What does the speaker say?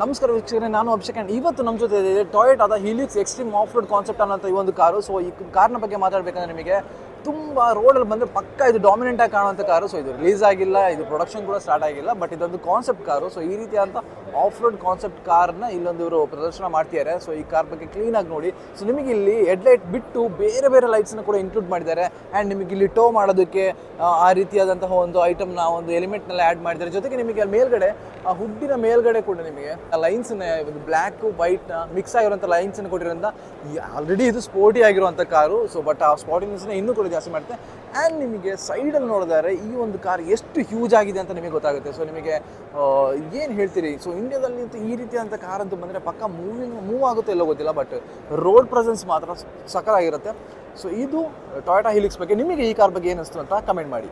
ನಮಸ್ಕಾರ ವೀಕ್ಷಕರೇ, ನಾನು ಅಭಿಷೇಕ್ ಆ್ಯಂಡ್ ಇವತ್ತು ನಮ್ಮ ಜೊತೆ ಇದೆ ಟೊಯೋಟಾದ ಹೀಲಿಕ್ಸ್ ಎಕ್ಸ್ಟ್ರೀಮ್ ಆಫ್ ರೋಡ್ ಕಾನ್ಸೆಪ್ಟ್ ಅನ್ನೋಂಥ ಈ ಒಂದು ಕಾರು. ಸೊ ಈ ಕಾರ್ನ ಬಗ್ಗೆ ಮಾತಾಡಬೇಕಂದ್ರೆ ನಿಮಗೆ ತುಂಬ ರೋಡಲ್ಲಿ ಬಂದರೆ ಪಕ್ಕ ಇದು ಡಾಮಿನೆಂಟ್ ಆಗಿ ಕಾಣುವಂಥ ಕಾರು. ಸೊ ಇದು ರಿಲೀಸ್ ಆಗಿಲ್ಲ, ಇದು ಪ್ರೊಡಕ್ಷನ್ ಕೂಡ ಸ್ಟಾರ್ಟ್ ಆಗಿಲ್ಲ, ಬಟ್ ಇದೊಂದು ಕಾನ್ಸೆಪ್ಟ್ ಕಾರು. ಸೊ ಈ ರೀತಿಯಾದಂಥ ಆಫ್ ರೋಡ್ ಕಾನ್ಸೆಪ್ಟ್ ಕಾರ್ನ ಇಲ್ಲೊಂದು ಇವರು ಪ್ರದರ್ಶನ ಮಾಡ್ತಿದ್ದಾರೆ. ಸೊ ಈ ಕಾರ್ ಬಗ್ಗೆ ಕ್ಲೀನಾಗಿ ನೋಡಿ. ಸೊ ನಿಮಗೆ ಇಲ್ಲಿ ಹೆಡ್ಲೈಟ್ ಬಿಟ್ಟು ಬೇರೆ ಬೇರೆ ಲೈಟ್ಸ್ನ ಕೂಡ ಇನ್ಕ್ಲೂಡ್ ಮಾಡಿದ್ದಾರೆ. ಆ್ಯಂಡ್ ನಿಮಗೆ ಇಲ್ಲಿ ಟೋ ಮಾಡೋದಕ್ಕೆ ಆ ರೀತಿಯಾದಂತಹ ಒಂದು ಐಟಮ್ನ ಒಂದು ಎಲಿಮೆಂಟ್ನೆಲ್ಲ ಆ್ಯಡ್ ಮಾಡಿದ್ದಾರೆ. ಜೊತೆಗೆ ನಿಮಗೆ ಮೇಲ್ಗಡೆ ಆ ಹುಡ್ಡಿನ ಮೇಲ್ಗಡೆ ಕೂಡ ನಿಮಗೆ ಲೈನ್ಸ್ನ ಒಂದು ಬ್ಲ್ಯಾಕು ವೈಟ್ನ ಮಿಕ್ಸ್ ಆಗಿರುವಂಥ ಲೈನ್ಸನ್ನು ಕೊಟ್ಟಿರೋದ್ರಿಂದ ಆಲ್ರೆಡಿ ಇದು ಸ್ಪೋರ್ಟಿ ಆಗಿರುವಂಥ ಕಾರು. ಸೊ ಬಟ್ ಆ ಸ್ಪಾಟಿನೆಸ್ನ ಇನ್ನೂ ಕೂಡ ಜಾಸ್ತಿ ಮಾಡುತ್ತೆ. ಆ್ಯಂಡ್ ನಿಮಗೆ ಸೈಡಲ್ಲಿ ನೋಡಿದರೆ ಈ ಒಂದು ಕಾರ್ ಎಷ್ಟು ಹ್ಯೂಜ್ ಆಗಿದೆ ಅಂತ ನಿಮಗೆ ಗೊತ್ತಾಗುತ್ತೆ. ಸೊ ನಿಮಗೆ ಏನು ಹೇಳ್ತೀರಿ? ಸೊ ಇಂಡಿಯಾದಲ್ಲಿ ಈ ರೀತಿಯಾದಂಥ ಕಾರ್ ಅಂತೂ ಬಂದರೆ ಪಕ್ಕ ಮೂವ್ ಆಗುತ್ತೆ ಎಲ್ಲೋ ಗೊತ್ತಿಲ್ಲ, ಬಟ್ ರೋಡ್ ಪ್ರೆಸೆನ್ಸ್ ಮಾತ್ರ ಸಕಲಾಗಿರುತ್ತೆ. ಸೊ ಇದು ಟೊಯೋಟಾ ಹೀಲಿಕ್ಸ್ ಬಗ್ಗೆ. ನಿಮಗೆ ಈ ಕಾರ್ ಬಗ್ಗೆ ಏನಿಸ್ತು ಅಂತ ಕಮೆಂಟ್ ಮಾಡಿ.